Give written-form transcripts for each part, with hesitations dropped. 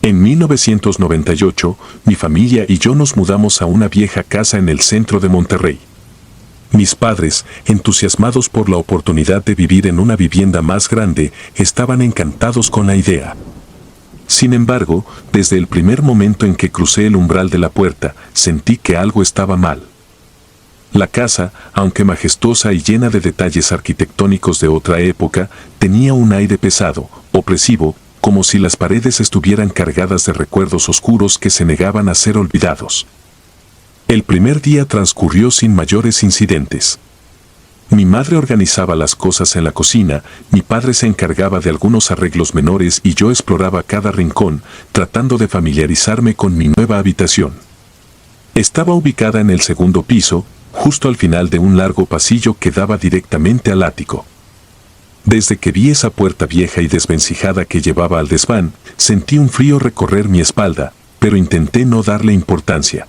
En 1998, mi familia y yo nos mudamos a una vieja casa en el centro de Monterrey. Mis padres, entusiasmados por la oportunidad de vivir en una vivienda más grande, estaban encantados con la idea. Sin embargo, desde el primer momento en que crucé el umbral de la puerta, sentí que algo estaba mal. La casa, aunque majestuosa y llena de detalles arquitectónicos de otra época, tenía un aire pesado, opresivo, como si las paredes estuvieran cargadas de recuerdos oscuros que se negaban a ser olvidados. El primer día transcurrió sin mayores incidentes. Mi madre organizaba las cosas en la cocina, mi padre se encargaba de algunos arreglos menores y yo exploraba cada rincón, tratando de familiarizarme con mi nueva habitación. Estaba ubicada en el segundo piso, justo al final de un largo pasillo que daba directamente al ático. Desde que vi esa puerta vieja y desvencijada que llevaba al desván, sentí un frío recorrer mi espalda, pero intenté no darle importancia.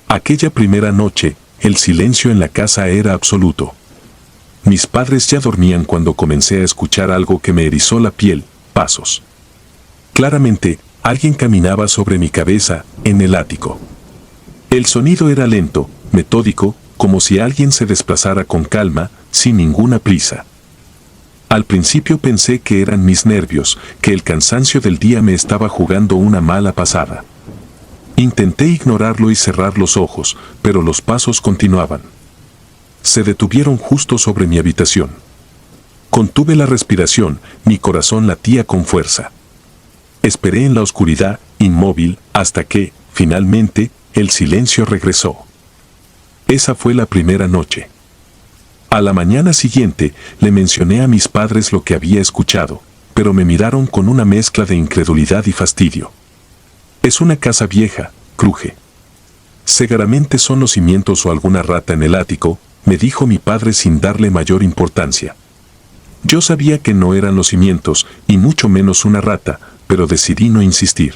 Aquella primera noche, el silencio en la casa era absoluto. Mis padres ya dormían cuando comencé a escuchar algo que me erizó la piel, pasos. Claramente, alguien caminaba sobre mi cabeza, en el ático. El sonido era lento, metódico, como si alguien se desplazara con calma, sin ninguna prisa. Al principio pensé que eran mis nervios, que el cansancio del día me estaba jugando una mala pasada. Intenté ignorarlo y cerrar los ojos, pero los pasos continuaban. Se detuvieron justo sobre mi habitación. Contuve la respiración, mi corazón latía con fuerza. Esperé en la oscuridad, inmóvil, hasta que, finalmente, el silencio regresó. Esa fue la primera noche. A la mañana siguiente, le mencioné a mis padres lo que había escuchado, pero me miraron con una mezcla de incredulidad y fastidio. Es una casa vieja, cruje. Seguramente son los cimientos o alguna rata en el ático, me dijo mi padre sin darle mayor importancia. Yo sabía que no eran los cimientos, y mucho menos una rata, pero decidí no insistir.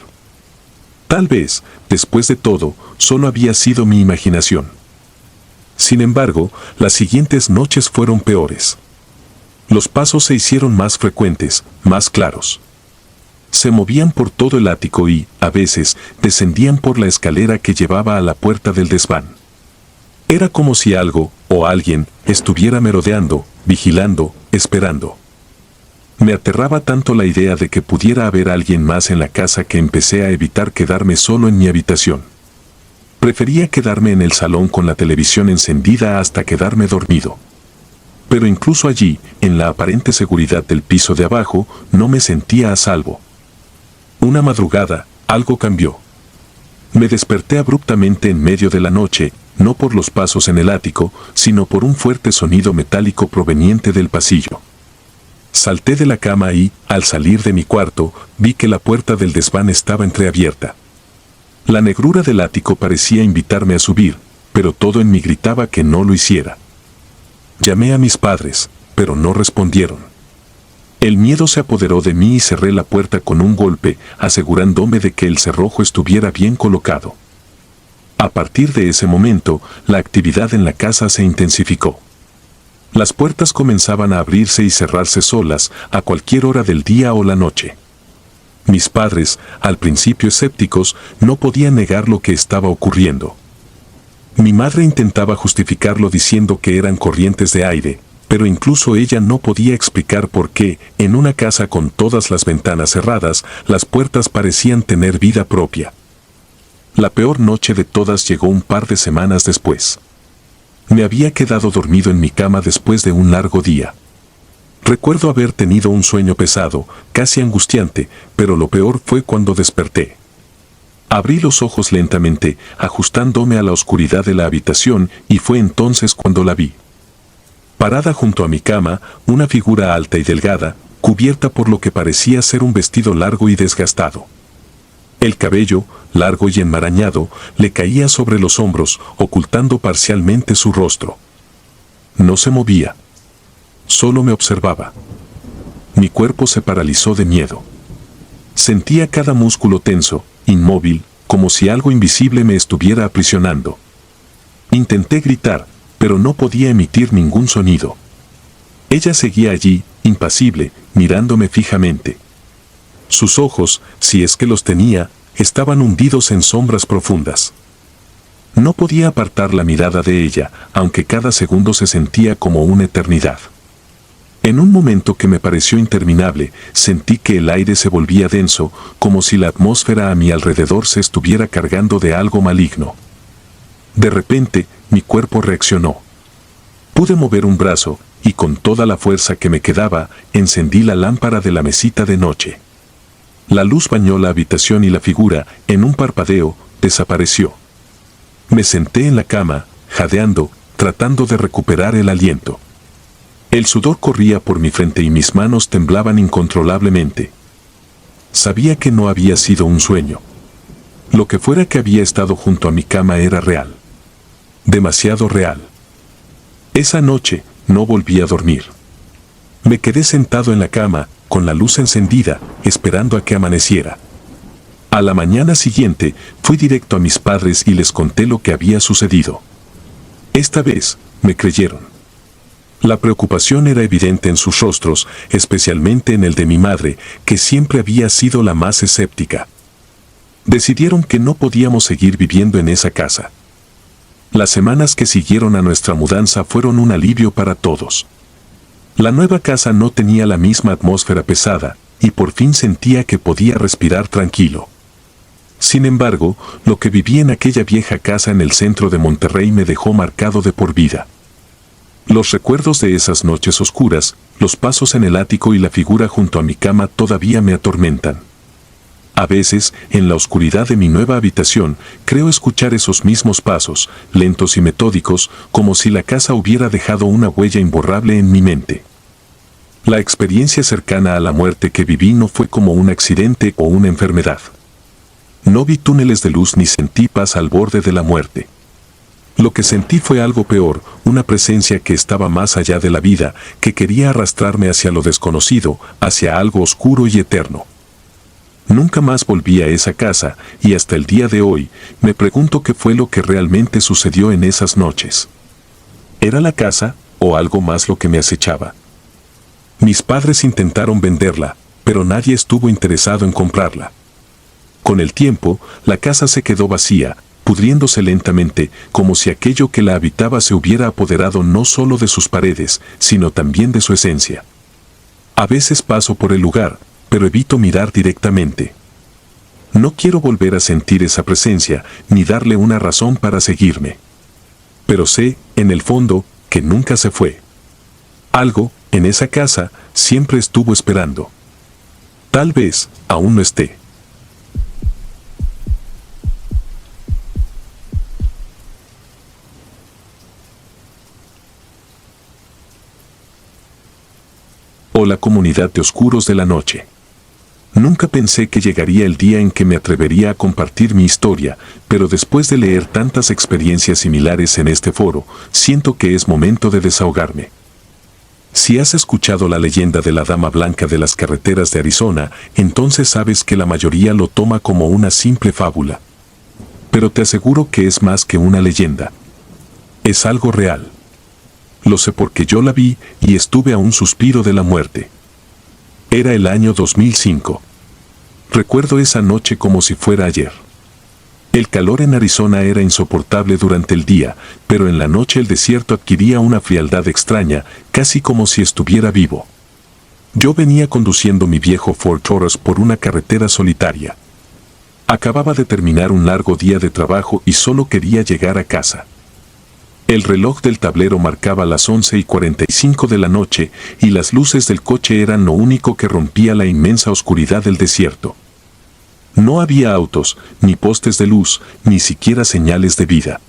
Tal vez, después de todo, solo había sido mi imaginación. Sin embargo, las siguientes noches fueron peores. Los pasos se hicieron más frecuentes, más claros. Se movían por todo el ático y, a veces, descendían por la escalera que llevaba a la puerta del desván. Era como si algo, o alguien, estuviera merodeando, vigilando, esperando. Me aterraba tanto la idea de que pudiera haber alguien más en la casa que empecé a evitar quedarme solo en mi habitación. Prefería quedarme en el salón con la televisión encendida hasta quedarme dormido. Pero incluso allí, en la aparente seguridad del piso de abajo, no me sentía a salvo. Una madrugada, algo cambió. Me desperté abruptamente en medio de la noche, no por los pasos en el ático, sino por un fuerte sonido metálico proveniente del pasillo. Salté de la cama y, al salir de mi cuarto, vi que la puerta del desván estaba entreabierta. La negrura del ático parecía invitarme a subir, pero todo en mí gritaba que no lo hiciera. Llamé a mis padres, pero no respondieron. El miedo se apoderó de mí y cerré la puerta con un golpe, asegurándome de que el cerrojo estuviera bien colocado. A partir de ese momento, la actividad en la casa se intensificó. Las puertas comenzaban a abrirse y cerrarse solas, a cualquier hora del día o la noche. Mis padres, al principio escépticos, no podían negar lo que estaba ocurriendo. Mi madre intentaba justificarlo diciendo que eran corrientes de aire, pero incluso ella no podía explicar por qué, en una casa con todas las ventanas cerradas, las puertas parecían tener vida propia. La peor noche de todas llegó un par de semanas después. Me había quedado dormido en mi cama después de un largo día. Recuerdo haber tenido un sueño pesado, casi angustiante, pero lo peor fue cuando desperté. Abrí los ojos lentamente, ajustándome a la oscuridad de la habitación, y fue entonces cuando la vi. Parada junto a mi cama, una figura alta y delgada, cubierta por lo que parecía ser un vestido largo y desgastado. El cabello, largo y enmarañado, le caía sobre los hombros, ocultando parcialmente su rostro. No se movía. Solo me observaba. Mi cuerpo se paralizó de miedo. Sentía cada músculo tenso, inmóvil, como si algo invisible me estuviera aprisionando. Intenté gritar, pero no podía emitir ningún sonido. Ella seguía allí, impasible, mirándome fijamente. Sus ojos, si es que los tenía, estaban hundidos en sombras profundas. No podía apartar la mirada de ella, aunque cada segundo se sentía como una eternidad. En un momento que me pareció interminable, sentí que el aire se volvía denso, como si la atmósfera a mi alrededor se estuviera cargando de algo maligno. De repente, mi cuerpo reaccionó. Pude mover un brazo, y con toda la fuerza que me quedaba, encendí la lámpara de la mesita de noche. La luz bañó la habitación y la figura, en un parpadeo, desapareció. Me senté en la cama, jadeando, tratando de recuperar el aliento. El sudor corría por mi frente y mis manos temblaban incontrolablemente. Sabía que no había sido un sueño. Lo que fuera que había estado junto a mi cama era real. Demasiado real. Esa noche, no volví a dormir. Me quedé sentado en la cama, con la luz encendida, esperando a que amaneciera. A la mañana siguiente, fui directo a mis padres y les conté lo que había sucedido. Esta vez, me creyeron. La preocupación era evidente en sus rostros, especialmente en el de mi madre, que siempre había sido la más escéptica. Decidieron que no podíamos seguir viviendo en esa casa. Las semanas que siguieron a nuestra mudanza fueron un alivio para todos. La nueva casa no tenía la misma atmósfera pesada, y por fin sentía que podía respirar tranquilo. Sin embargo, lo que viví en aquella vieja casa en el centro de Monterrey me dejó marcado de por vida. Los recuerdos de esas noches oscuras, los pasos en el ático y la figura junto a mi cama todavía me atormentan. A veces, en la oscuridad de mi nueva habitación, creo escuchar esos mismos pasos, lentos y metódicos, como si la casa hubiera dejado una huella imborrable en mi mente. La experiencia cercana a la muerte que viví no fue como un accidente o una enfermedad. No vi túneles de luz ni sentí paz al borde de la muerte. Lo que sentí fue algo peor, una presencia que estaba más allá de la vida, que quería arrastrarme hacia lo desconocido, hacia algo oscuro y eterno. Nunca más volví a esa casa, y hasta el día de hoy, me pregunto qué fue lo que realmente sucedió en esas noches. ¿Era la casa, o algo más lo que me acechaba? Mis padres intentaron venderla, pero nadie estuvo interesado en comprarla. Con el tiempo, la casa se quedó vacía, pudriéndose lentamente, como si aquello que la habitaba se hubiera apoderado no solo de sus paredes, sino también de su esencia. A veces paso por el lugar, pero evito mirar directamente. No quiero volver a sentir esa presencia, ni darle una razón para seguirme. Pero sé, en el fondo, que nunca se fue. Algo, en esa casa, siempre estuvo esperando. Tal vez, aún no esté. Hola comunidad de Oscuros de la Noche. Nunca pensé que llegaría el día en que me atrevería a compartir mi historia, pero después de leer tantas experiencias similares en este foro, siento que es momento de desahogarme. Si has escuchado la leyenda de la Dama Blanca de las carreteras de Arizona, entonces sabes que la mayoría lo toma como una simple fábula. Pero te aseguro que es más que una leyenda. Es algo real. Lo sé porque yo la vi y estuve a un suspiro de la muerte. Era el año 2005. Recuerdo esa noche como si fuera ayer. El calor en Arizona era insoportable durante el día, pero en la noche el desierto adquiría una frialdad extraña, casi como si estuviera vivo. Yo venía conduciendo mi viejo Ford Taurus por una carretera solitaria. Acababa de terminar un largo día de trabajo y solo quería llegar a casa. El reloj del tablero marcaba las 11:45 de la noche y las luces del coche eran lo único que rompía la inmensa oscuridad del desierto. No había autos, ni postes de luz, ni siquiera señales de vida.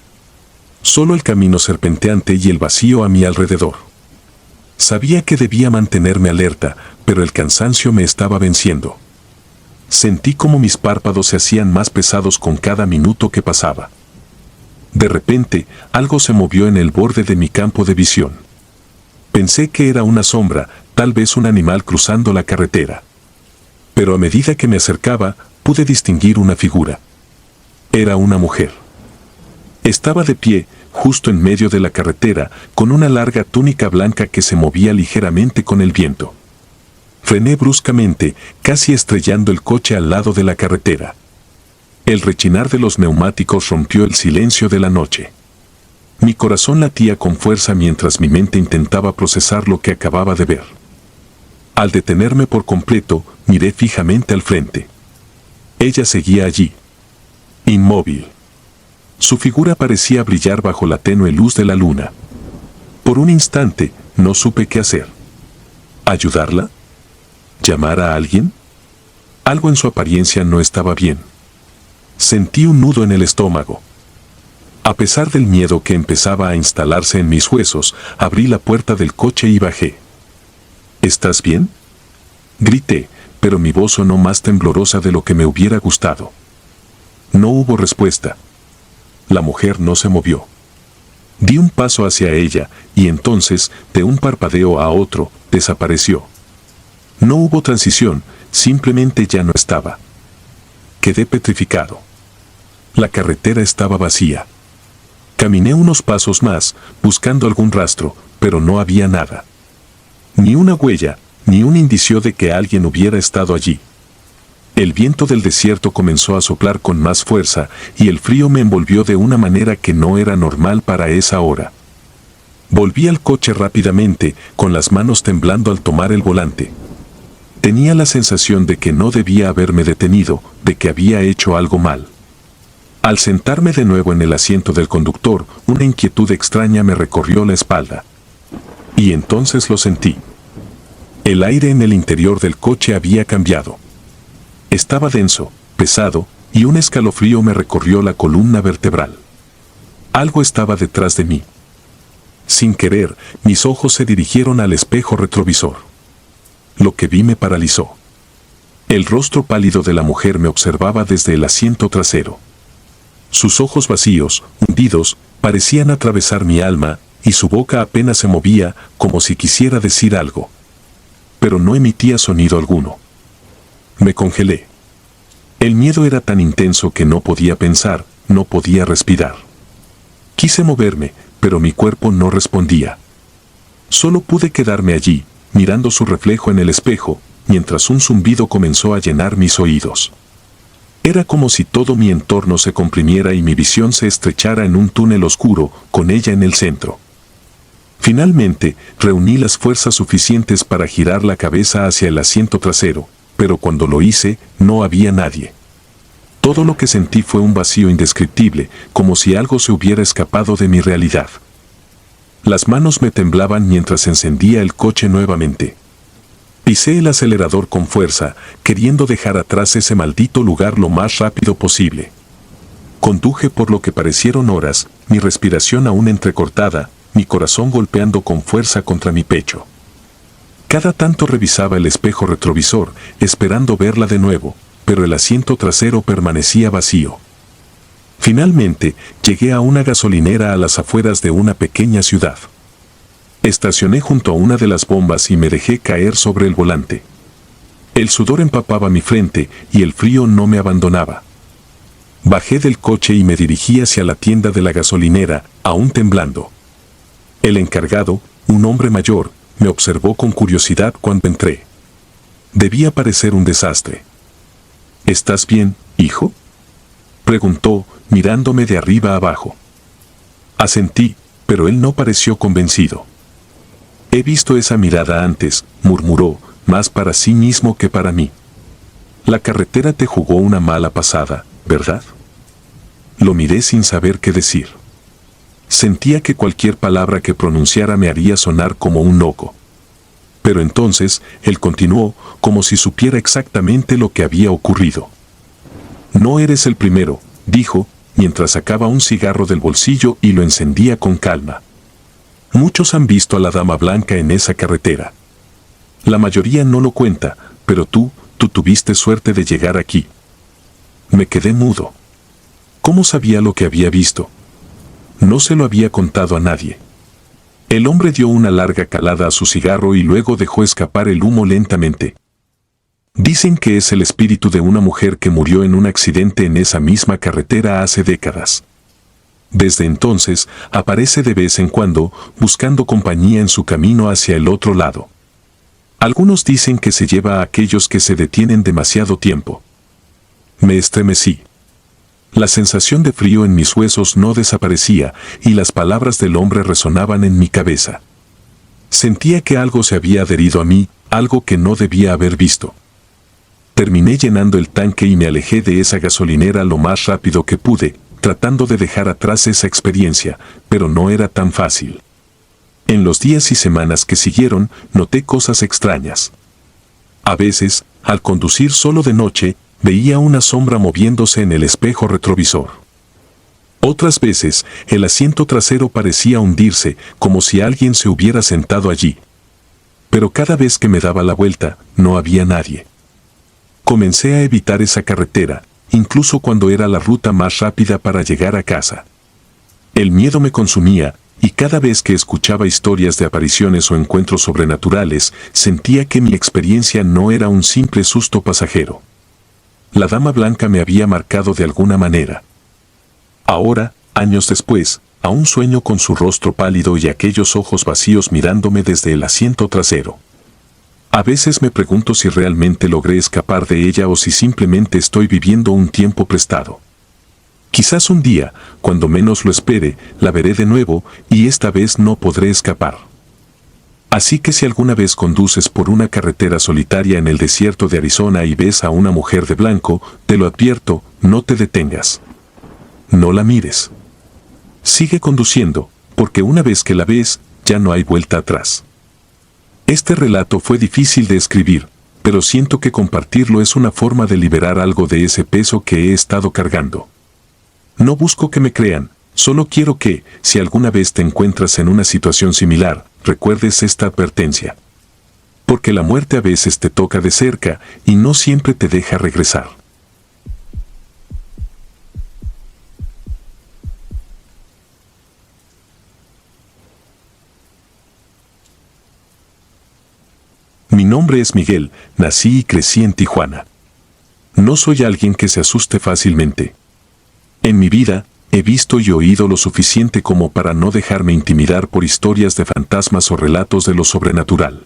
Solo el camino serpenteante y el vacío a mi alrededor. Sabía que debía mantenerme alerta, pero el cansancio me estaba venciendo. Sentí como mis párpados se hacían más pesados con cada minuto que pasaba. De repente, algo se movió en el borde de mi campo de visión. Pensé que era una sombra, tal vez un animal cruzando la carretera. Pero a medida que me acercaba, pude distinguir una figura. Era una mujer. Estaba de pie, justo en medio de la carretera, con una larga túnica blanca que se movía ligeramente con el viento. Frené bruscamente, casi estrellando el coche al lado de la carretera. El rechinar de los neumáticos rompió el silencio de la noche. Mi corazón latía con fuerza mientras mi mente intentaba procesar lo que acababa de ver. Al detenerme por completo, miré fijamente al frente. Ella seguía allí, inmóvil. Su figura parecía brillar bajo la tenue luz de la luna. Por un instante, no supe qué hacer. ¿Ayudarla? ¿Llamar a alguien? Algo en su apariencia no estaba bien. Sentí un nudo en el estómago. A pesar del miedo que empezaba a instalarse en mis huesos, abrí la puerta del coche y bajé. ¿Estás bien?, grité, pero mi voz sonó más temblorosa de lo que me hubiera gustado. No hubo respuesta. La mujer no se movió. Di un paso hacia ella, y entonces, de un parpadeo a otro, desapareció. No hubo transición, simplemente ya no estaba. Quedé petrificado. La carretera estaba vacía. Caminé unos pasos más, buscando algún rastro, pero no había nada. Ni una huella, ni un indicio de que alguien hubiera estado allí. El viento del desierto comenzó a soplar con más fuerza, y el frío me envolvió de una manera que no era normal para esa hora. Volví al coche rápidamente, con las manos temblando al tomar el volante. Tenía la sensación de que no debía haberme detenido, de que había hecho algo mal. Al sentarme de nuevo en el asiento del conductor, una inquietud extraña me recorrió la espalda. Y entonces lo sentí. El aire en el interior del coche había cambiado. Estaba denso, pesado, y un escalofrío me recorrió la columna vertebral. Algo estaba detrás de mí. Sin querer, mis ojos se dirigieron al espejo retrovisor. Lo que vi me paralizó. El rostro pálido de la mujer me observaba desde el asiento trasero. Sus ojos vacíos, hundidos, parecían atravesar mi alma, y su boca apenas se movía, como si quisiera decir algo. Pero no emitía sonido alguno. Me congelé. El miedo era tan intenso que no podía pensar, no podía respirar. Quise moverme, pero mi cuerpo no respondía. Solo pude quedarme allí, mirando su reflejo en el espejo, mientras un zumbido comenzó a llenar mis oídos. Era como si todo mi entorno se comprimiera y mi visión se estrechara en un túnel oscuro, con ella en el centro. Finalmente, reuní las fuerzas suficientes para girar la cabeza hacia el asiento trasero, pero cuando lo hice, no había nadie. Todo lo que sentí fue un vacío indescriptible, como si algo se hubiera escapado de mi realidad. Las manos me temblaban mientras encendía el coche nuevamente. Pisé el acelerador con fuerza, queriendo dejar atrás ese maldito lugar lo más rápido posible. Conduje por lo que parecieron horas, mi respiración aún entrecortada, mi corazón golpeando con fuerza contra mi pecho. Cada tanto revisaba el espejo retrovisor, esperando verla de nuevo, pero el asiento trasero permanecía vacío. Finalmente, llegué a una gasolinera a las afueras de una pequeña ciudad. Estacioné junto a una de las bombas y me dejé caer sobre el volante. El sudor empapaba mi frente y el frío no me abandonaba. Bajé del coche y me dirigí hacia la tienda de la gasolinera, aún temblando. El encargado, un hombre mayor, me observó con curiosidad cuando entré. Debía parecer un desastre. ¿Estás bien, hijo?, preguntó, mirándome de arriba abajo. Asentí, pero él no pareció convencido. He visto esa mirada antes, murmuró, más para sí mismo que para mí. La carretera te jugó una mala pasada, ¿verdad? Lo miré sin saber qué decir. Sentía que cualquier palabra que pronunciara me haría sonar como un loco. Pero entonces, él continuó, como si supiera exactamente lo que había ocurrido. No eres el primero, dijo, mientras sacaba un cigarro del bolsillo y lo encendía con calma. Muchos han visto a la dama blanca en esa carretera. La mayoría no lo cuenta, pero tú tuviste suerte de llegar aquí. Me quedé mudo. ¿Cómo sabía lo que había visto? No se lo había contado a nadie. El hombre dio una larga calada a su cigarro y luego dejó escapar el humo lentamente. Dicen que es el espíritu de una mujer que murió en un accidente en esa misma carretera hace décadas. Desde entonces, aparece de vez en cuando, buscando compañía en su camino hacia el otro lado. Algunos dicen que se lleva a aquellos que se detienen demasiado tiempo. Me estremecí. La sensación de frío en mis huesos no desaparecía y las palabras del hombre resonaban en mi cabeza. Sentía que algo se había adherido a mí, algo que no debía haber visto. Terminé llenando el tanque y me alejé de esa gasolinera lo más rápido que pude, tratando de dejar atrás esa experiencia, pero no era tan fácil. En los días y semanas que siguieron, noté cosas extrañas. A veces, al conducir solo de noche, veía una sombra moviéndose en el espejo retrovisor. Otras veces, el asiento trasero parecía hundirse, como si alguien se hubiera sentado allí. Pero cada vez que me daba la vuelta, no había nadie. Comencé a evitar esa carretera, incluso cuando era la ruta más rápida para llegar a casa. El miedo me consumía, y cada vez que escuchaba historias de apariciones o encuentros sobrenaturales, sentía que mi experiencia no era un simple susto pasajero. La dama blanca me había marcado de alguna manera. Ahora, años después, aún sueño con su rostro pálido y aquellos ojos vacíos mirándome desde el asiento trasero. A veces me pregunto si realmente logré escapar de ella o si simplemente estoy viviendo un tiempo prestado. Quizás un día, cuando menos lo espere, la veré de nuevo y esta vez no podré escapar. Así que si alguna vez conduces por una carretera solitaria en el desierto de Arizona y ves a una mujer de blanco, te lo advierto, no te detengas. No la mires. Sigue conduciendo, porque una vez que la ves, ya no hay vuelta atrás. Este relato fue difícil de escribir, pero siento que compartirlo es una forma de liberar algo de ese peso que he estado cargando. No busco que me crean, solo quiero que, si alguna vez te encuentras en una situación similar, recuerdes esta advertencia. Porque la muerte a veces te toca de cerca y no siempre te deja regresar. Mi nombre es Miguel, nací y crecí en Tijuana. No soy alguien que se asuste fácilmente. En mi vida, he visto y oído lo suficiente como para no dejarme intimidar por historias de fantasmas o relatos de lo sobrenatural.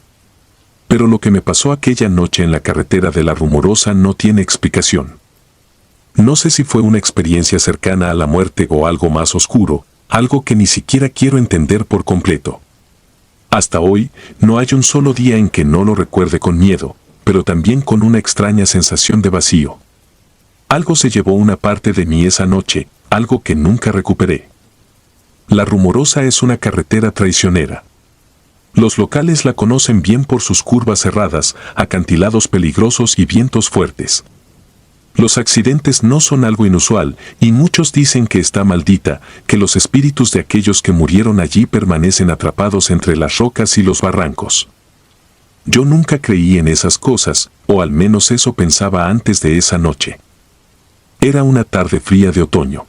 Pero lo que me pasó aquella noche en la carretera de La Rumorosa no tiene explicación. No sé si fue una experiencia cercana a la muerte o algo más oscuro, algo que ni siquiera quiero entender por completo. Hasta hoy, no hay un solo día en que no lo recuerde con miedo, pero también con una extraña sensación de vacío. Algo se llevó una parte de mí esa noche, algo que nunca recuperé. La Rumorosa es una carretera traicionera. Los locales la conocen bien por sus curvas cerradas, acantilados peligrosos y vientos fuertes. Los accidentes no son algo inusual, y muchos dicen que está maldita, que los espíritus de aquellos que murieron allí permanecen atrapados entre las rocas y los barrancos. Yo nunca creí en esas cosas, o al menos eso pensaba antes de esa noche. Era una tarde fría de otoño.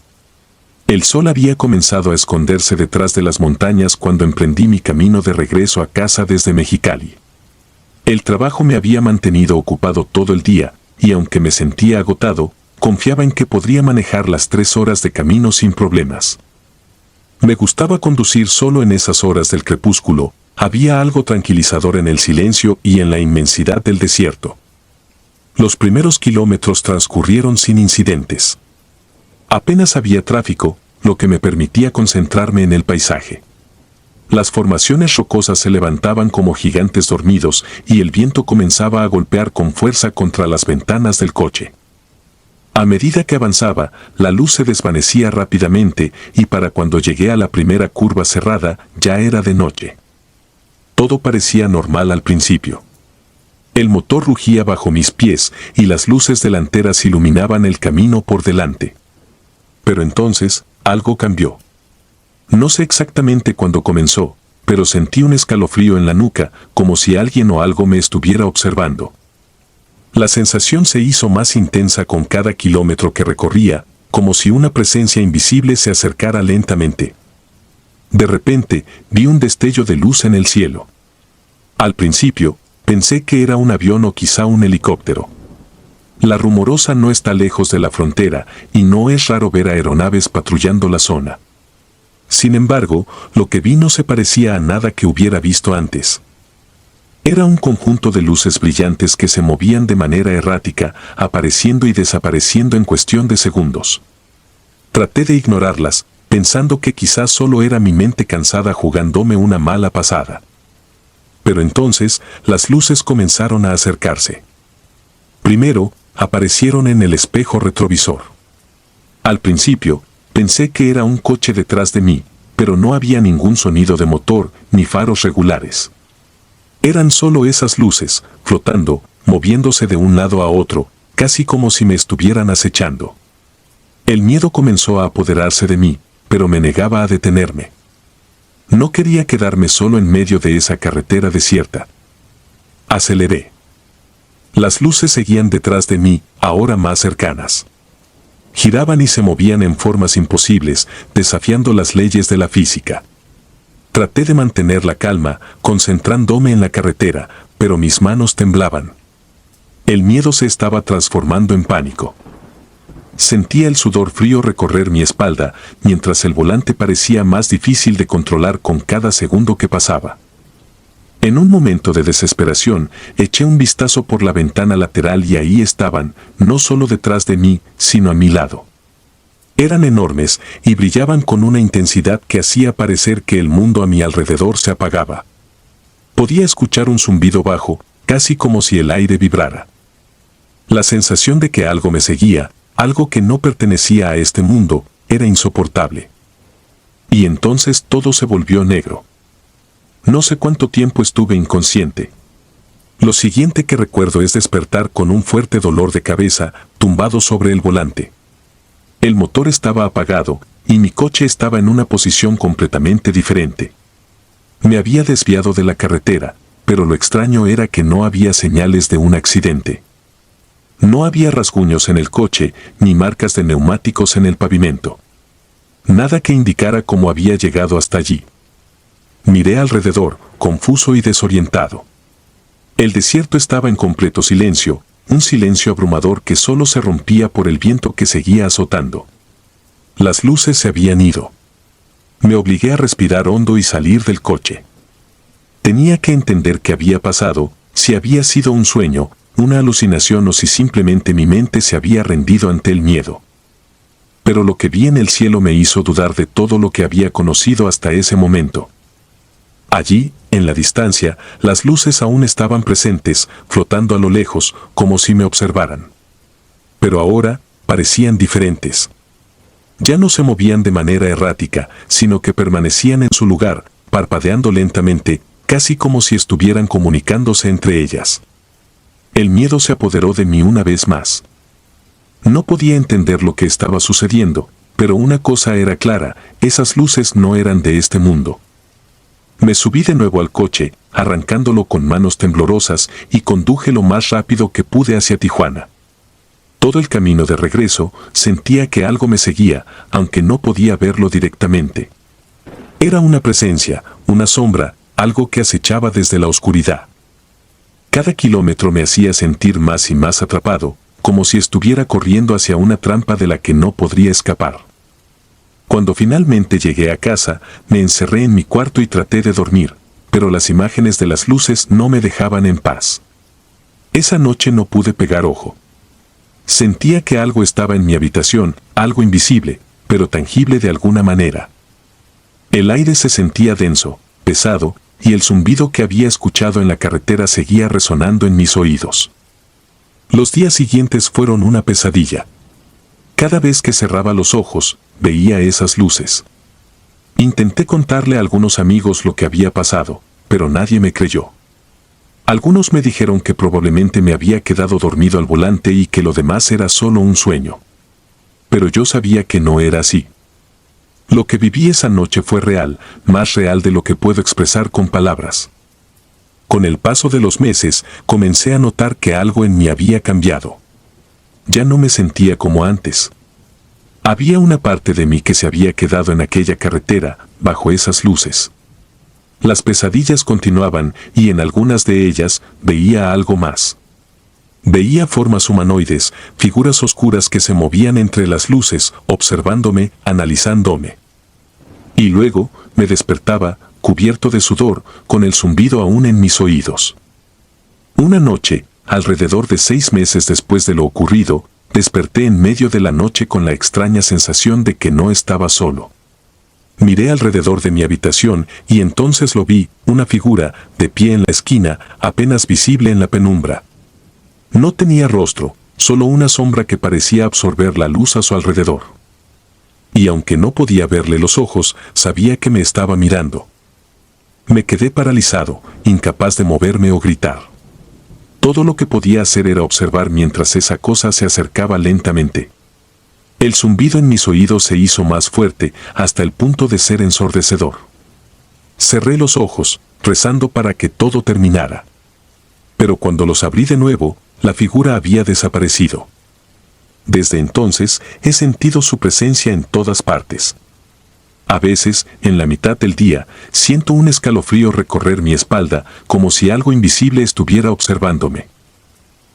El sol había comenzado a esconderse detrás de las montañas cuando emprendí mi camino de regreso a casa desde Mexicali. El trabajo me había mantenido ocupado todo el día, y aunque me sentía agotado, confiaba en que podría manejar las 3 horas de camino sin problemas. Me gustaba conducir solo en esas horas del crepúsculo, había algo tranquilizador en el silencio y en la inmensidad del desierto. Los primeros kilómetros transcurrieron sin incidentes. Apenas había tráfico, lo que me permitía concentrarme en el paisaje. Las formaciones rocosas se levantaban como gigantes dormidos y el viento comenzaba a golpear con fuerza contra las ventanas del coche. A medida que avanzaba, la luz se desvanecía rápidamente y para cuando llegué a la primera curva cerrada, ya era de noche. Todo parecía normal al principio. El motor rugía bajo mis pies y las luces delanteras iluminaban el camino por delante. Pero entonces, algo cambió. No sé exactamente cuándo comenzó, pero sentí un escalofrío en la nuca, como si alguien o algo me estuviera observando. La sensación se hizo más intensa con cada kilómetro que recorría, como si una presencia invisible se acercara lentamente. De repente, vi un destello de luz en el cielo. Al principio, pensé que era un avión o quizá un helicóptero. La Rumorosa no está lejos de la frontera y no es raro ver aeronaves patrullando la zona. Sin embargo, lo que vi no se parecía a nada que hubiera visto antes. Era un conjunto de luces brillantes que se movían de manera errática, apareciendo y desapareciendo en cuestión de segundos. Traté de ignorarlas, pensando que quizás solo era mi mente cansada jugándome una mala pasada. Pero entonces, las luces comenzaron a acercarse. Primero, aparecieron en el espejo retrovisor. Al principio, pensé que era un coche detrás de mí, pero no había ningún sonido de motor ni faros regulares. Eran solo esas luces, flotando, moviéndose de un lado a otro, casi como si me estuvieran acechando. El miedo comenzó a apoderarse de mí, pero me negaba a detenerme. No quería quedarme solo en medio de esa carretera desierta. Aceleré. Las luces seguían detrás de mí, ahora más cercanas. Giraban y se movían en formas imposibles, desafiando las leyes de la física. Traté de mantener la calma, concentrándome en la carretera, pero mis manos temblaban. El miedo se estaba transformando en pánico. Sentía el sudor frío recorrer mi espalda, mientras el volante parecía más difícil de controlar con cada segundo que pasaba. En un momento de desesperación, eché un vistazo por la ventana lateral y ahí estaban, no solo detrás de mí, sino a mi lado. Eran enormes y brillaban con una intensidad que hacía parecer que el mundo a mi alrededor se apagaba. Podía escuchar un zumbido bajo, casi como si el aire vibrara. La sensación de que algo me seguía, algo que no pertenecía a este mundo, era insoportable. Y entonces todo se volvió negro. No sé cuánto tiempo estuve inconsciente. Lo siguiente que recuerdo es despertar con un fuerte dolor de cabeza, tumbado sobre el volante. El motor estaba apagado, y mi coche estaba en una posición completamente diferente. Me había desviado de la carretera, pero lo extraño era que no había señales de un accidente. No había rasguños en el coche, ni marcas de neumáticos en el pavimento. Nada que indicara cómo había llegado hasta allí. Miré alrededor, confuso y desorientado. El desierto estaba en completo silencio, un silencio abrumador que solo se rompía por el viento que seguía azotando. Las luces se habían ido. Me obligué a respirar hondo y salir del coche. Tenía que entender qué había pasado, si había sido un sueño, una alucinación o si simplemente mi mente se había rendido ante el miedo. Pero lo que vi en el cielo me hizo dudar de todo lo que había conocido hasta ese momento. Allí, en la distancia, las luces aún estaban presentes, flotando a lo lejos, como si me observaran. Pero ahora, parecían diferentes. Ya no se movían de manera errática, sino que permanecían en su lugar, parpadeando lentamente, casi como si estuvieran comunicándose entre ellas. El miedo se apoderó de mí una vez más. No podía entender lo que estaba sucediendo, pero una cosa era clara, esas luces no eran de este mundo. Me subí de nuevo al coche, arrancándolo con manos temblorosas, y conduje lo más rápido que pude hacia Tijuana. Todo el camino de regreso, sentía que algo me seguía, aunque no podía verlo directamente. Era una presencia, una sombra, algo que acechaba desde la oscuridad. Cada kilómetro me hacía sentir más y más atrapado, como si estuviera corriendo hacia una trampa de la que no podría escapar. Cuando finalmente llegué a casa, me encerré en mi cuarto y traté de dormir, pero las imágenes de las luces no me dejaban en paz. Esa noche no pude pegar ojo. Sentía que algo estaba en mi habitación, algo invisible, pero tangible de alguna manera. El aire se sentía denso, pesado, y el zumbido que había escuchado en la carretera seguía resonando en mis oídos. Los días siguientes fueron una pesadilla. Cada vez que cerraba los ojos, veía esas luces. Intenté contarle a algunos amigos lo que había pasado, pero nadie me creyó. Algunos me dijeron que probablemente me había quedado dormido al volante y que lo demás era solo un sueño. Pero yo sabía que no era así. Lo que viví esa noche fue real, más real de lo que puedo expresar con palabras. Con el paso de los meses, comencé a notar que algo en mí había cambiado. Ya no me sentía como antes. Había una parte de mí que se había quedado en aquella carretera, bajo esas luces. Las pesadillas continuaban y en algunas de ellas veía algo más. Veía formas humanoides, figuras oscuras que se movían entre las luces, observándome, analizándome. Y luego, me despertaba, cubierto de sudor, con el zumbido aún en mis oídos. Una noche, alrededor de 6 meses después de lo ocurrido, desperté en medio de la noche con la extraña sensación de que no estaba solo. Miré alrededor de mi habitación y entonces lo vi, una figura, de pie en la esquina, apenas visible en la penumbra. No tenía rostro, solo una sombra que parecía absorber la luz a su alrededor. Y aunque no podía verle los ojos, sabía que me estaba mirando. Me quedé paralizado, incapaz de moverme o gritar. Todo lo que podía hacer era observar mientras esa cosa se acercaba lentamente. El zumbido en mis oídos se hizo más fuerte, hasta el punto de ser ensordecedor. Cerré los ojos, rezando para que todo terminara. Pero cuando los abrí de nuevo, la figura había desaparecido. Desde entonces, he sentido su presencia en todas partes. A veces, en la mitad del día, siento un escalofrío recorrer mi espalda, como si algo invisible estuviera observándome.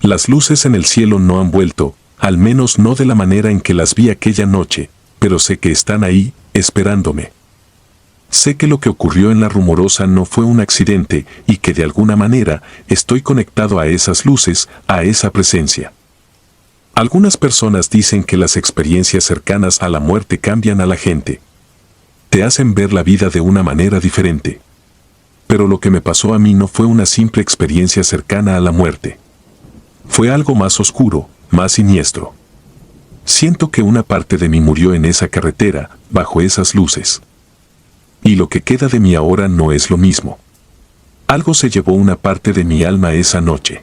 Las luces en el cielo no han vuelto, al menos no de la manera en que las vi aquella noche, pero sé que están ahí, esperándome. Sé que lo que ocurrió en La Rumorosa no fue un accidente y que de alguna manera estoy conectado a esas luces, a esa presencia. Algunas personas dicen que las experiencias cercanas a la muerte cambian a la gente. Te hacen ver la vida de una manera diferente. Pero lo que me pasó a mí no fue una simple experiencia cercana a la muerte. Fue algo más oscuro, más siniestro. Siento que una parte de mí murió en esa carretera, bajo esas luces. Y lo que queda de mí ahora no es lo mismo. Algo se llevó una parte de mi alma esa noche.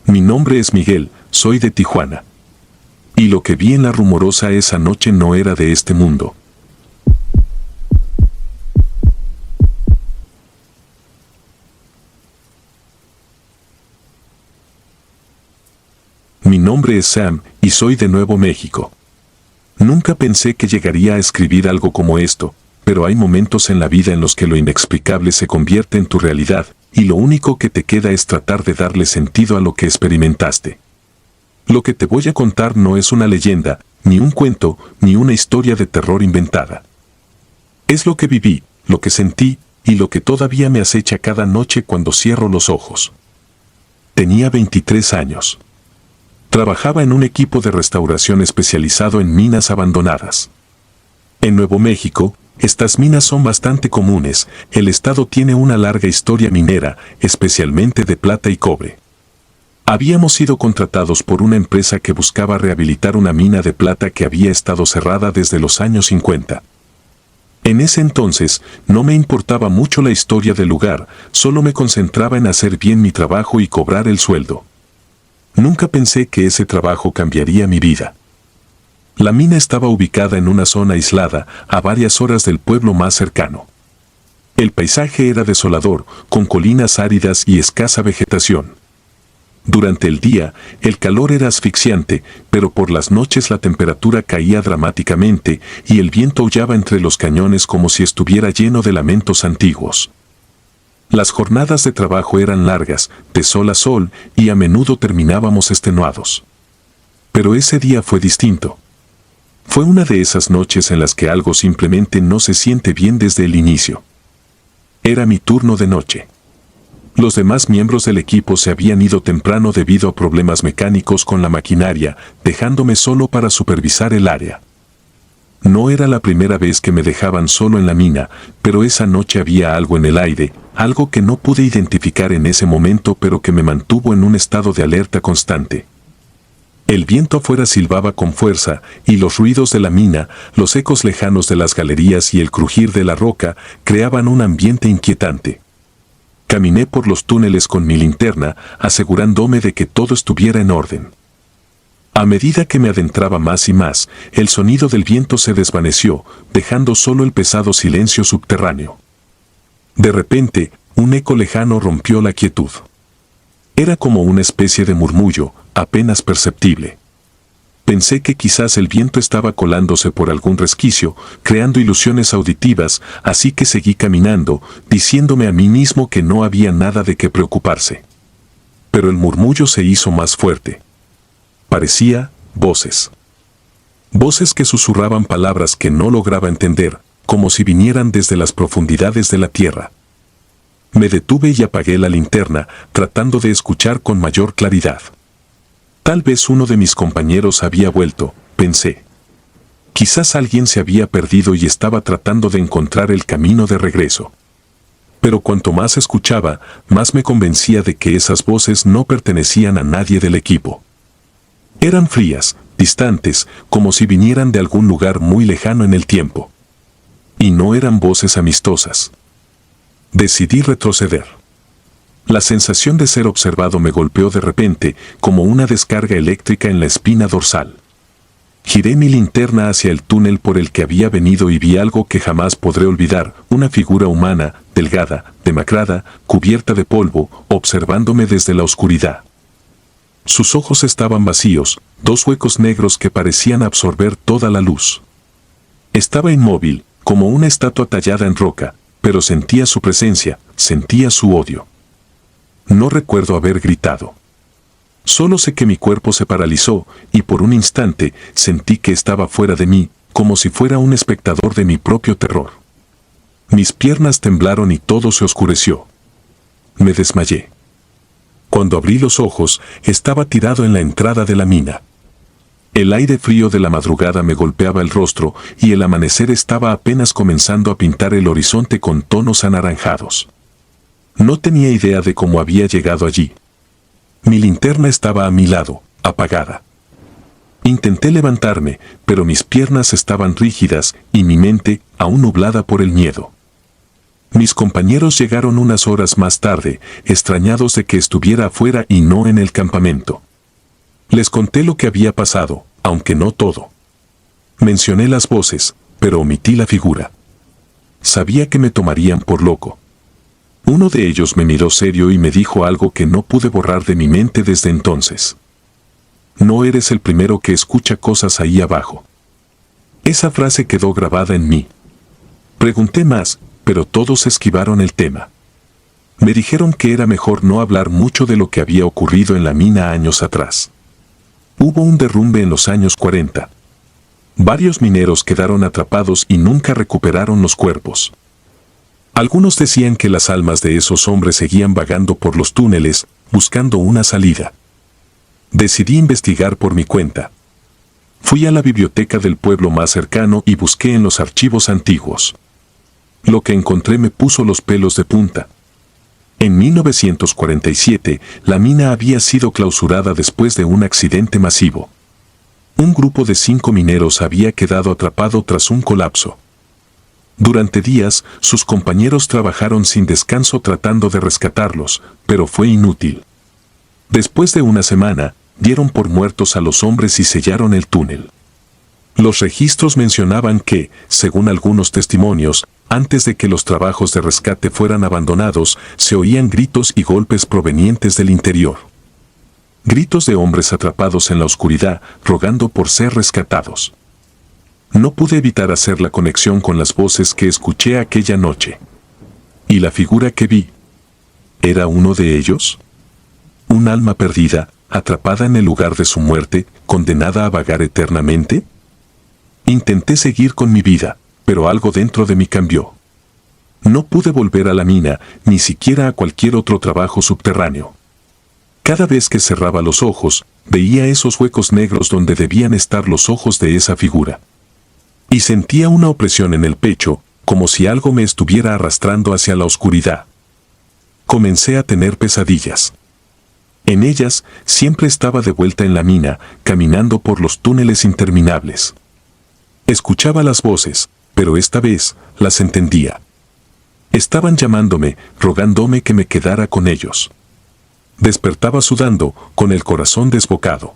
Mi nombre es Miguel, soy de Tijuana. Y lo que vi en La Rumorosa esa noche no era de este mundo. Mi nombre es Sam y soy de Nuevo México. Nunca pensé que llegaría a escribir algo como esto, pero hay momentos en la vida en los que lo inexplicable se convierte en tu realidad, y lo único que te queda es tratar de darle sentido a lo que experimentaste. Lo que te voy a contar no es una leyenda, ni un cuento, ni una historia de terror inventada. Es lo que viví, lo que sentí, y lo que todavía me acecha cada noche cuando cierro los ojos. Tenía 23 años. Trabajaba en un equipo de restauración especializado en minas abandonadas. En Nuevo México, estas minas son bastante comunes, el estado tiene una larga historia minera, especialmente de plata y cobre. Habíamos sido contratados por una empresa que buscaba rehabilitar una mina de plata que había estado cerrada desde los años 50. En ese entonces, no me importaba mucho la historia del lugar, solo me concentraba en hacer bien mi trabajo y cobrar el sueldo. Nunca pensé que ese trabajo cambiaría mi vida. La mina estaba ubicada en una zona aislada, a varias horas del pueblo más cercano. El paisaje era desolador, con colinas áridas y escasa vegetación. Durante el día, el calor era asfixiante, pero por las noches la temperatura caía dramáticamente y el viento aullaba entre los cañones como si estuviera lleno de lamentos antiguos. Las jornadas de trabajo eran largas, de sol a sol, y a menudo terminábamos extenuados. Pero ese día fue distinto. Fue una de esas noches en las que algo simplemente no se siente bien desde el inicio. Era mi turno de noche. Los demás miembros del equipo se habían ido temprano debido a problemas mecánicos con la maquinaria, dejándome solo para supervisar el área. No era la primera vez que me dejaban solo en la mina, pero esa noche había algo en el aire, algo que no pude identificar en ese momento pero que me mantuvo en un estado de alerta constante. El viento afuera silbaba con fuerza, y los ruidos de la mina, los ecos lejanos de las galerías y el crujir de la roca creaban un ambiente inquietante. Caminé por los túneles con mi linterna, asegurándome de que todo estuviera en orden. A medida que me adentraba más y más, el sonido del viento se desvaneció, dejando solo el pesado silencio subterráneo. De repente, un eco lejano rompió la quietud. Era como una especie de murmullo, apenas perceptible. Pensé que quizás el viento estaba colándose por algún resquicio, creando ilusiones auditivas, así que seguí caminando, diciéndome a mí mismo que no había nada de qué preocuparse. Pero el murmullo se hizo más fuerte. Parecía voces. Voces que susurraban palabras que no lograba entender, como si vinieran desde las profundidades de la tierra. Me detuve y apagué la linterna, tratando de escuchar con mayor claridad. Tal vez uno de mis compañeros había vuelto, pensé. Quizás alguien se había perdido y estaba tratando de encontrar el camino de regreso. Pero cuanto más escuchaba, más me convencía de que esas voces no pertenecían a nadie del equipo. Eran frías, distantes, como si vinieran de algún lugar muy lejano en el tiempo. Y no eran voces amistosas. Decidí retroceder. La sensación de ser observado me golpeó de repente, como una descarga eléctrica en la espina dorsal. Giré mi linterna hacia el túnel por el que había venido y vi algo que jamás podré olvidar, una figura humana, delgada, demacrada, cubierta de polvo, observándome desde la oscuridad. Sus ojos estaban vacíos, dos huecos negros que parecían absorber toda la luz. Estaba inmóvil, como una estatua tallada en roca, pero sentía su presencia, sentía su odio. No recuerdo haber gritado. Solo sé que mi cuerpo se paralizó y por un instante sentí que estaba fuera de mí, como si fuera un espectador de mi propio terror. Mis piernas temblaron y todo se oscureció. Me desmayé. Cuando abrí los ojos, estaba tirado en la entrada de la mina. El aire frío de la madrugada me golpeaba el rostro y el amanecer estaba apenas comenzando a pintar el horizonte con tonos anaranjados. No tenía idea de cómo había llegado allí. Mi linterna estaba a mi lado, apagada. Intenté levantarme, pero mis piernas estaban rígidas y mi mente, aún nublada por el miedo. Mis compañeros llegaron unas horas más tarde, extrañados de que estuviera afuera y no en el campamento. Les conté lo que había pasado, aunque no todo. Mencioné las voces, pero omití la figura. Sabía que me tomarían por loco. Uno de ellos me miró serio y me dijo algo que no pude borrar de mi mente desde entonces. No eres el primero que escucha cosas ahí abajo. Esa frase quedó grabada en mí. Pregunté más, pero todos esquivaron el tema. Me dijeron que era mejor no hablar mucho de lo que había ocurrido en la mina años atrás. Hubo un derrumbe en los años 40. Varios mineros quedaron atrapados y nunca recuperaron los cuerpos. Algunos decían que las almas de esos hombres seguían vagando por los túneles, buscando una salida. Decidí investigar por mi cuenta. Fui a la biblioteca del pueblo más cercano y busqué en los archivos antiguos. Lo que encontré me puso los pelos de punta. En 1947, la mina había sido clausurada después de un accidente masivo. Un grupo de 5 mineros había quedado atrapado tras un colapso. Durante días, sus compañeros trabajaron sin descanso tratando de rescatarlos, pero fue inútil. Después de una semana, dieron por muertos a los hombres y sellaron el túnel. Los registros mencionaban que, según algunos testimonios, antes de que los trabajos de rescate fueran abandonados, se oían gritos y golpes provenientes del interior. Gritos de hombres atrapados en la oscuridad, rogando por ser rescatados. No pude evitar hacer la conexión con las voces que escuché aquella noche. ¿Y la figura que vi? ¿Era uno de ellos? ¿Un alma perdida, atrapada en el lugar de su muerte, condenada a vagar eternamente? Intenté seguir con mi vida, pero algo dentro de mí cambió. No pude volver a la mina, ni siquiera a cualquier otro trabajo subterráneo. Cada vez que cerraba los ojos, veía esos huecos negros donde debían estar los ojos de esa figura. Y sentía una opresión en el pecho, como si algo me estuviera arrastrando hacia la oscuridad. Comencé a tener pesadillas. En ellas, siempre estaba de vuelta en la mina, caminando por los túneles interminables. Escuchaba las voces, pero esta vez, las entendía. Estaban llamándome, rogándome que me quedara con ellos. Despertaba sudando, con el corazón desbocado.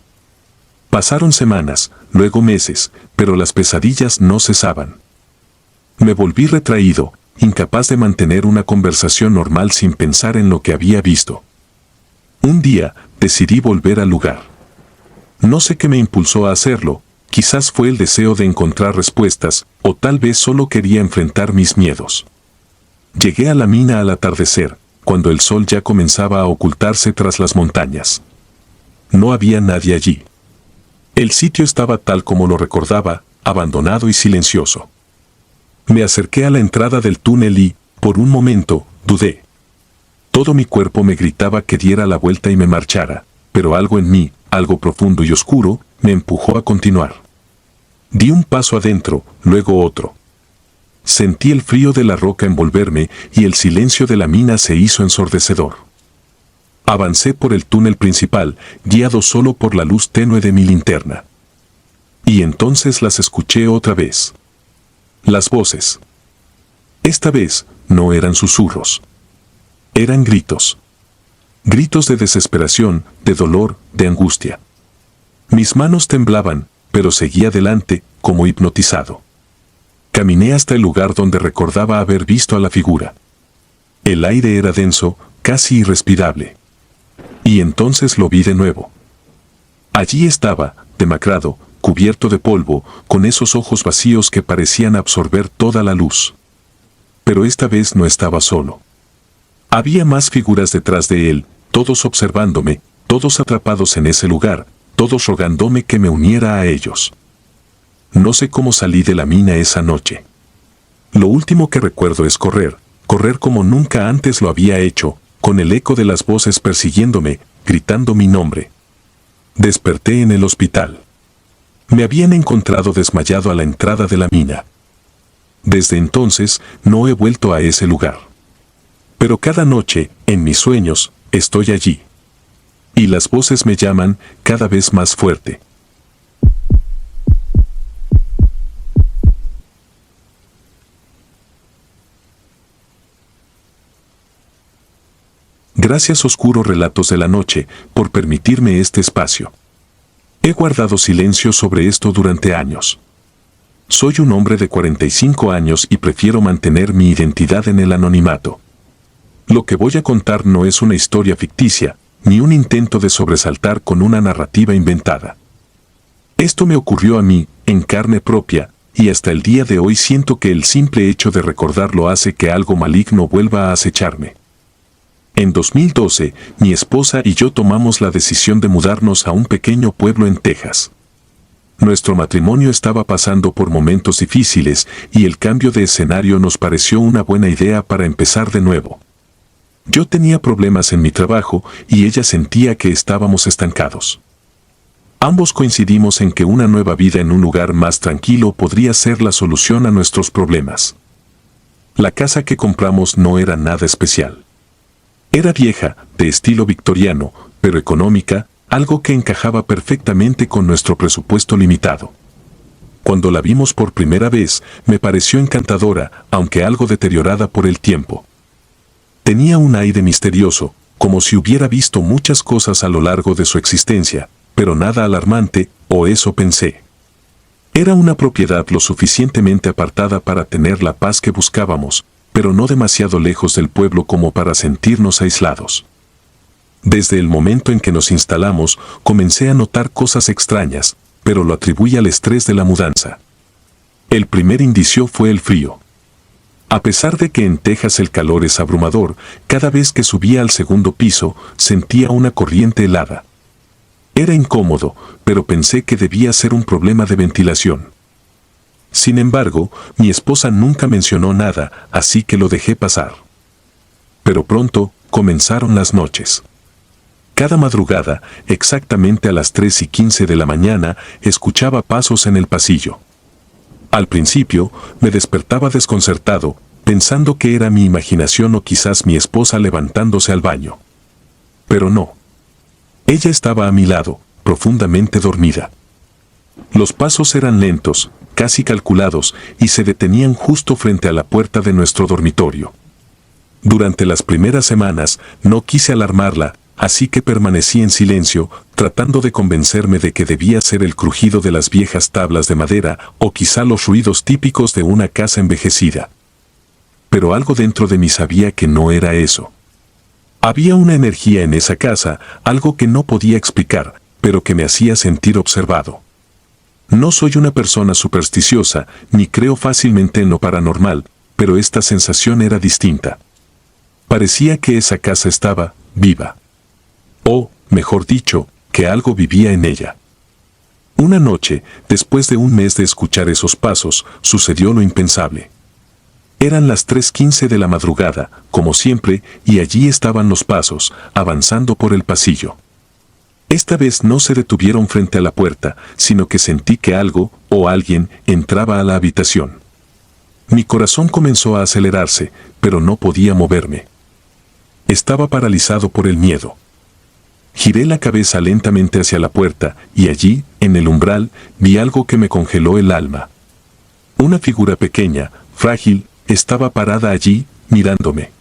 Pasaron semanas, luego meses, pero las pesadillas no cesaban. Me volví retraído, incapaz de mantener una conversación normal sin pensar en lo que había visto. Un día, decidí volver al lugar. No sé qué me impulsó a hacerlo, quizás fue el deseo de encontrar respuestas, o tal vez solo quería enfrentar mis miedos. Llegué a la mina al atardecer, cuando el sol ya comenzaba a ocultarse tras las montañas. No había nadie allí. El sitio estaba tal como lo recordaba, abandonado y silencioso. Me acerqué a la entrada del túnel y, por un momento, dudé. Todo mi cuerpo me gritaba que diera la vuelta y me marchara, pero algo en mí, algo profundo y oscuro, me empujó a continuar. Di un paso adentro, luego otro. Sentí el frío de la roca envolverme y el silencio de la mina se hizo ensordecedor. Avancé por el túnel principal, guiado solo por la luz tenue de mi linterna. Y entonces las escuché otra vez. Las voces. Esta vez no eran susurros. Eran gritos. Gritos de desesperación, de dolor, de angustia. Mis manos temblaban, pero seguí adelante, como hipnotizado. Caminé hasta el lugar donde recordaba haber visto a la figura. El aire era denso, casi irrespirable. Y entonces lo vi de nuevo. Allí estaba, demacrado, cubierto de polvo, con esos ojos vacíos que parecían absorber toda la luz. Pero esta vez no estaba solo. Había más figuras detrás de él, todos observándome, todos atrapados en ese lugar, todos rogándome que me uniera a ellos. No sé cómo salí de la mina esa noche. Lo último que recuerdo es correr como nunca antes lo había hecho, con el eco de las voces persiguiéndome, gritando mi nombre. Desperté en el hospital. Me habían encontrado desmayado a la entrada de la mina. Desde entonces, no he vuelto a ese lugar. Pero cada noche, en mis sueños, estoy allí. Y las voces me llaman cada vez más fuerte. Gracias, Oscuros Relatos de la Noche, por permitirme este espacio. He guardado silencio sobre esto durante años. Soy un hombre de 45 años y prefiero mantener mi identidad en el anonimato. Lo que voy a contar no es una historia ficticia, ni un intento de sobresaltar con una narrativa inventada. Esto me ocurrió a mí, en carne propia, y hasta el día de hoy siento que el simple hecho de recordarlo hace que algo maligno vuelva a acecharme. En 2012, mi esposa y yo tomamos la decisión de mudarnos a un pequeño pueblo en Texas. Nuestro matrimonio estaba pasando por momentos difíciles y el cambio de escenario nos pareció una buena idea para empezar de nuevo. Yo tenía problemas en mi trabajo y ella sentía que estábamos estancados. Ambos coincidimos en que una nueva vida en un lugar más tranquilo podría ser la solución a nuestros problemas. La casa que compramos no era nada especial. Era vieja, de estilo victoriano, pero económica, algo que encajaba perfectamente con nuestro presupuesto limitado. Cuando la vimos por primera vez, me pareció encantadora, aunque algo deteriorada por el tiempo. Tenía un aire misterioso, como si hubiera visto muchas cosas a lo largo de su existencia, pero nada alarmante, o eso pensé. Era una propiedad lo suficientemente apartada para tener la paz que buscábamos, pero no demasiado lejos del pueblo como para sentirnos aislados. Desde el momento en que nos instalamos, comencé a notar cosas extrañas, pero lo atribuí al estrés de la mudanza. El primer indicio fue el frío. A pesar de que en Texas el calor es abrumador, cada vez que subía al segundo piso, sentía una corriente helada. Era incómodo, pero pensé que debía ser un problema de ventilación. Sin embargo, mi esposa nunca mencionó nada, así que lo dejé pasar. Pero pronto, comenzaron las noches. Cada madrugada, exactamente a las 3:15 de la mañana, escuchaba pasos en el pasillo. Al principio, me despertaba desconcertado, pensando que era mi imaginación o quizás mi esposa levantándose al baño. Pero no. Ella estaba a mi lado, profundamente dormida. Los pasos eran lentos, casi calculados, y se detenían justo frente a la puerta de nuestro dormitorio. Durante las primeras semanas, no quise alarmarla, así que permanecí en silencio, tratando de convencerme de que debía ser el crujido de las viejas tablas de madera o quizá los ruidos típicos de una casa envejecida. Pero algo dentro de mí sabía que no era eso. Había una energía en esa casa, algo que no podía explicar, pero que me hacía sentir observado. No soy una persona supersticiosa, ni creo fácilmente en lo paranormal, pero esta sensación era distinta. Parecía que esa casa estaba viva. O, mejor dicho, que algo vivía en ella. Una noche, después de un mes de escuchar esos pasos, sucedió lo impensable. Eran las 3:15 de la madrugada, como siempre, y allí estaban los pasos, avanzando por el pasillo. Esta vez no se detuvieron frente a la puerta, sino que sentí que algo, o alguien, entraba a la habitación. Mi corazón comenzó a acelerarse, pero no podía moverme. Estaba paralizado por el miedo. Giré la cabeza lentamente hacia la puerta, y allí, en el umbral, vi algo que me congeló el alma. Una figura pequeña, frágil, estaba parada allí, mirándome.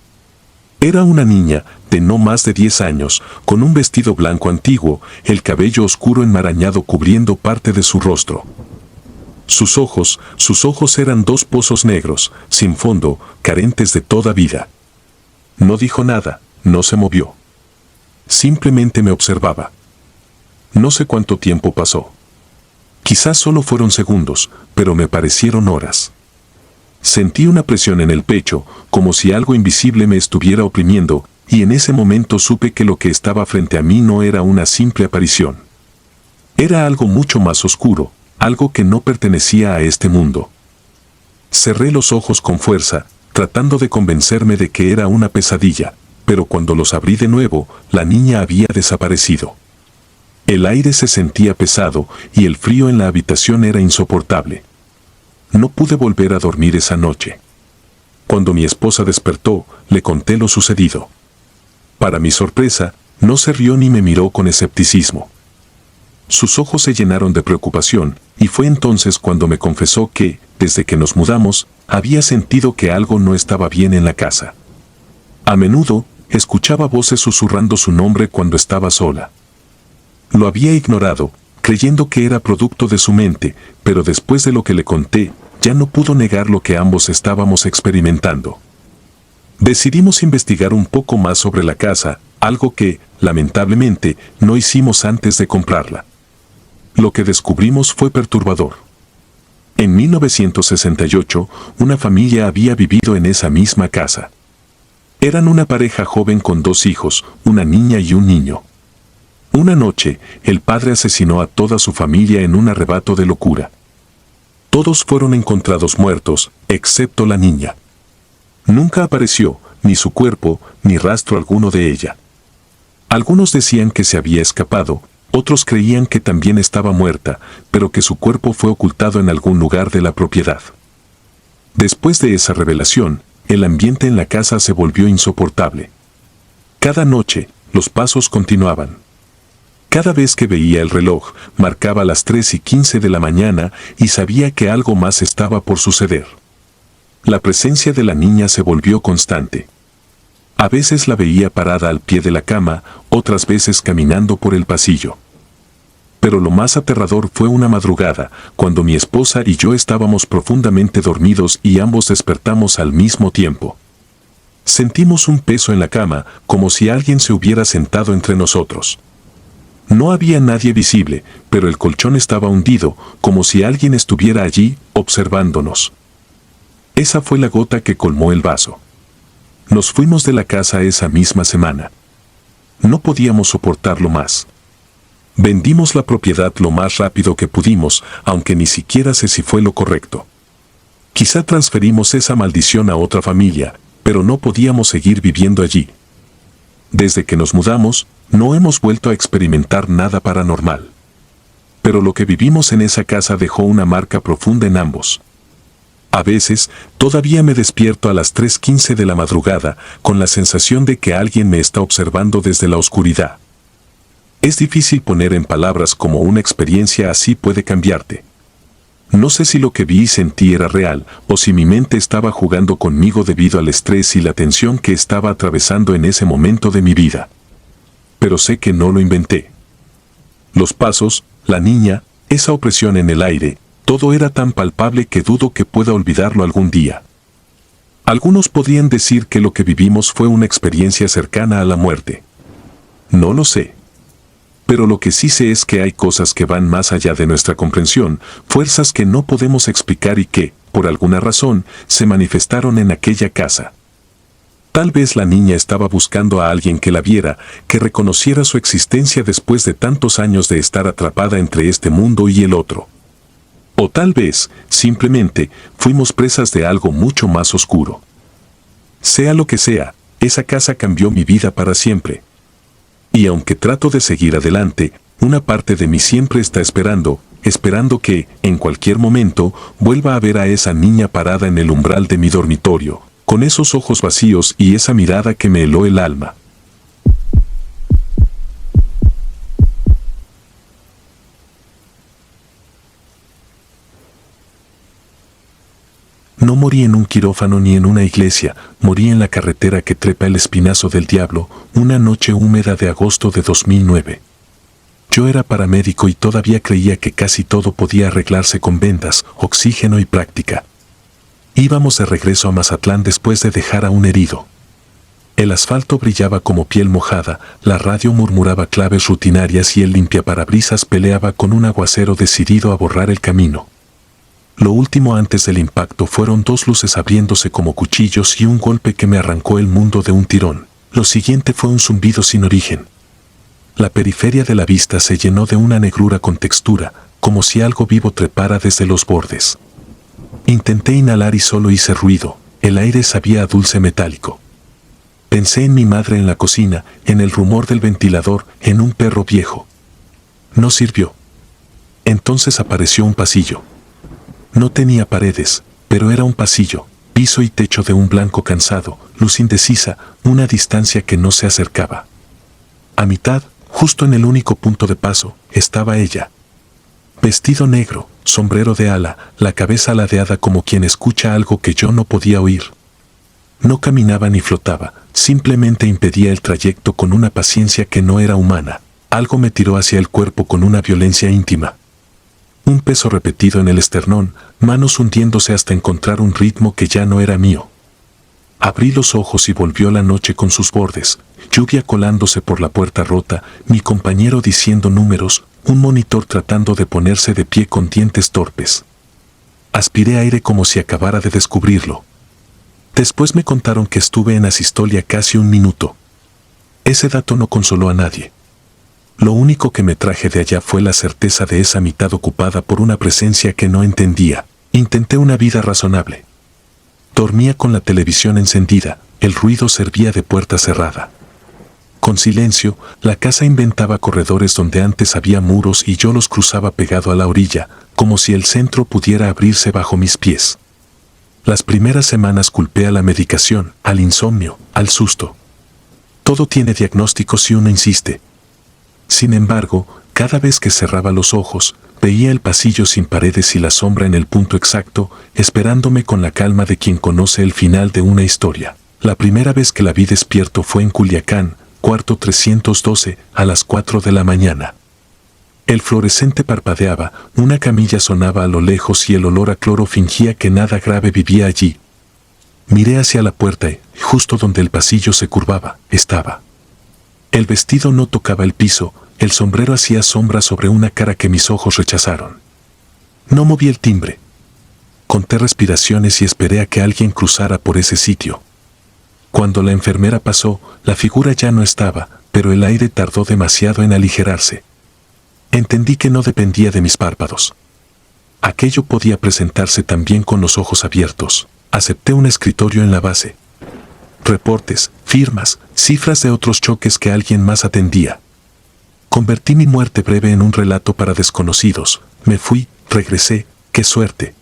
Era una niña, de no más de 10 años, con un vestido blanco antiguo, el cabello oscuro enmarañado cubriendo parte de su rostro. Sus ojos eran dos pozos negros, sin fondo, carentes de toda vida. No dijo nada, no se movió. Simplemente me observaba. No sé cuánto tiempo pasó. Quizás solo fueron segundos, pero me parecieron horas. Sentí una presión en el pecho, como si algo invisible me estuviera oprimiendo, y en ese momento supe que lo que estaba frente a mí no era una simple aparición. Era algo mucho más oscuro, algo que no pertenecía a este mundo. Cerré los ojos con fuerza, tratando de convencerme de que era una pesadilla, pero cuando los abrí de nuevo, la niña había desaparecido. El aire se sentía pesado y el frío en la habitación era insoportable. No pude volver a dormir esa noche. Cuando mi esposa despertó, le conté lo sucedido. Para mi sorpresa, no se rió ni me miró con escepticismo. Sus ojos se llenaron de preocupación, y fue entonces cuando me confesó que, desde que nos mudamos, había sentido que algo no estaba bien en la casa. A menudo, escuchaba voces susurrando su nombre cuando estaba sola. Lo había ignorado, creyendo que era producto de su mente, pero después de lo que le conté, ya no pudo negar lo que ambos estábamos experimentando. Decidimos investigar un poco más sobre la casa, algo que, lamentablemente, no hicimos antes de comprarla. Lo que descubrimos fue perturbador. En 1968, una familia había vivido en esa misma casa. Eran una pareja joven con 2 hijos, una niña y un niño. Una noche, el padre asesinó a toda su familia en un arrebato de locura. Todos fueron encontrados muertos, excepto la niña. Nunca apareció, ni su cuerpo, ni rastro alguno de ella. Algunos decían que se había escapado, otros creían que también estaba muerta, pero que su cuerpo fue ocultado en algún lugar de la propiedad. Después de esa revelación, el ambiente en la casa se volvió insoportable. Cada noche, los pasos continuaban. Cada vez que veía el reloj, marcaba las 3:15 de la mañana y sabía que algo más estaba por suceder. La presencia de la niña se volvió constante. A veces la veía parada al pie de la cama, otras veces caminando por el pasillo. Pero lo más aterrador fue una madrugada, cuando mi esposa y yo estábamos profundamente dormidos y ambos despertamos al mismo tiempo. Sentimos un peso en la cama, como si alguien se hubiera sentado entre nosotros. No había nadie visible, pero el colchón estaba hundido, como si alguien estuviera allí, observándonos. Esa fue la gota que colmó el vaso. Nos fuimos de la casa esa misma semana. No podíamos soportarlo más. Vendimos la propiedad lo más rápido que pudimos, aunque ni siquiera sé si fue lo correcto. Quizá transferimos esa maldición a otra familia, pero no podíamos seguir viviendo allí. Desde que nos mudamos, no hemos vuelto a experimentar nada paranormal. Pero lo que vivimos en esa casa dejó una marca profunda en ambos. A veces, todavía me despierto a las 3:15 de la madrugada, con la sensación de que alguien me está observando desde la oscuridad. Es difícil poner en palabras cómo una experiencia así puede cambiarte. No sé si lo que vi y sentí era real, o si mi mente estaba jugando conmigo debido al estrés y la tensión que estaba atravesando en ese momento de mi vida. Pero sé que no lo inventé. Los pasos, la niña, esa opresión en el aire, todo era tan palpable que dudo que pueda olvidarlo algún día. Algunos podrían decir que lo que vivimos fue una experiencia cercana a la muerte. No lo sé. Pero lo que sí sé es que hay cosas que van más allá de nuestra comprensión, fuerzas que no podemos explicar y que, por alguna razón, se manifestaron en aquella casa. Tal vez la niña estaba buscando a alguien que la viera, que reconociera su existencia después de tantos años de estar atrapada entre este mundo y el otro. O tal vez, simplemente, fuimos presas de algo mucho más oscuro. Sea lo que sea, esa casa cambió mi vida para siempre. Y aunque trato de seguir adelante, una parte de mí siempre está esperando que, en cualquier momento, vuelva a ver a esa niña parada en el umbral de mi dormitorio, con esos ojos vacíos y esa mirada que me heló el alma. No morí en un quirófano ni en una iglesia, morí en la carretera que trepa el Espinazo del Diablo, una noche húmeda de agosto de 2009. Yo era paramédico y todavía creía que casi todo podía arreglarse con vendas, oxígeno y práctica. Íbamos de regreso a Mazatlán después de dejar a un herido. El asfalto brillaba como piel mojada, la radio murmuraba claves rutinarias y el limpiaparabrisas peleaba con un aguacero decidido a borrar el camino. Lo último antes del impacto fueron dos luces abriéndose como cuchillos y un golpe que me arrancó el mundo de un tirón. Lo siguiente fue un zumbido sin origen. La periferia de la vista se llenó de una negrura con textura, como si algo vivo trepara desde los bordes. Intenté inhalar y solo hice ruido, el aire sabía a dulce metálico. Pensé en mi madre en la cocina, en el rumor del ventilador, en un perro viejo. No sirvió. Entonces apareció un pasillo. No tenía paredes, pero era un pasillo, piso y techo de un blanco cansado, luz indecisa, una distancia que no se acercaba. A mitad, justo en el único punto de paso, estaba ella. Vestido negro, sombrero de ala, la cabeza ladeada como quien escucha algo que yo no podía oír. No caminaba ni flotaba, simplemente impedía el trayecto con una paciencia que no era humana. Algo me tiró hacia el cuerpo con una violencia íntima. Un peso repetido en el esternón, manos hundiéndose hasta encontrar un ritmo que ya no era mío. Abrí los ojos y volvió la noche con sus bordes, lluvia colándose por la puerta rota, mi compañero diciendo números, un monitor tratando de ponerse de pie con dientes torpes. Aspiré aire como si acabara de descubrirlo. Después me contaron que estuve en asistolia casi un minuto. Ese dato no consoló a nadie. Lo único que me traje de allá fue la certeza de esa mitad ocupada por una presencia que no entendía. Intenté una vida razonable. Dormía con la televisión encendida, el ruido servía de puerta cerrada. Con silencio, la casa inventaba corredores donde antes había muros y yo los cruzaba pegado a la orilla, como si el centro pudiera abrirse bajo mis pies. Las primeras semanas culpé a la medicación, al insomnio, al susto. Todo tiene diagnóstico si uno insiste. Sin embargo, cada vez que cerraba los ojos, veía el pasillo sin paredes y la sombra en el punto exacto, esperándome con la calma de quien conoce el final de una historia. La primera vez que la vi despierto fue en Culiacán, cuarto 312, a las 4 de la mañana. El fluorescente parpadeaba, una camilla sonaba a lo lejos y el olor a cloro fingía que nada grave vivía allí. Miré hacia la puerta y, justo donde el pasillo se curvaba, estaba. El vestido no tocaba el piso, el sombrero hacía sombra sobre una cara que mis ojos rechazaron. No moví el timbre. Conté respiraciones y esperé a que alguien cruzara por ese sitio. Cuando la enfermera pasó, la figura ya no estaba, pero el aire tardó demasiado en aligerarse. Entendí que no dependía de mis párpados. Aquello podía presentarse también con los ojos abiertos. Acepté un escritorio en la base. Reportes, firmas, cifras de otros choques que alguien más atendía. Convertí mi muerte breve en un relato para desconocidos. Me fui, regresé, qué suerte.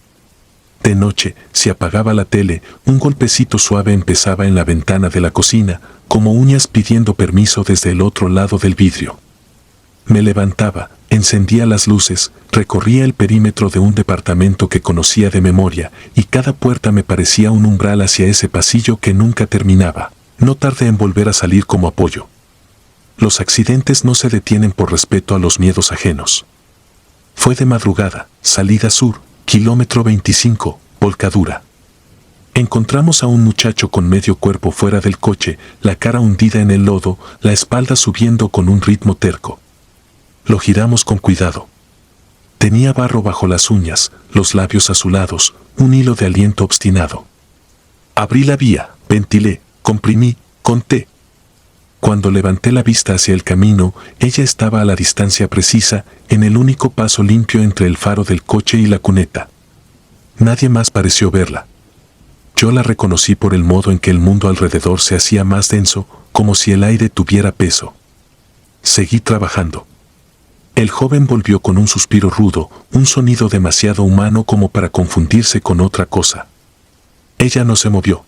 De noche, se apagaba la tele, un golpecito suave empezaba en la ventana de la cocina, como uñas pidiendo permiso desde el otro lado del vidrio. Me levantaba, encendía las luces, recorría el perímetro de un departamento que conocía de memoria, y cada puerta me parecía un umbral hacia ese pasillo que nunca terminaba. No tardé en volver a salir como apoyo. Los accidentes no se detienen por respeto a los miedos ajenos. Fue de madrugada, salida sur, kilómetro 25, volcadura. Encontramos a un muchacho con medio cuerpo fuera del coche, la cara hundida en el lodo, la espalda subiendo con un ritmo terco. Lo giramos con cuidado. Tenía barro bajo las uñas, los labios azulados, un hilo de aliento obstinado. Abrí la vía, ventilé, comprimí, conté. Cuando levanté la vista hacia el camino, ella estaba a la distancia precisa, en el único paso limpio entre el faro del coche y la cuneta. Nadie más pareció verla. Yo la reconocí por el modo en que el mundo alrededor se hacía más denso, como si el aire tuviera peso. Seguí trabajando. El joven volvió con un suspiro rudo, un sonido demasiado humano como para confundirse con otra cosa. Ella no se movió.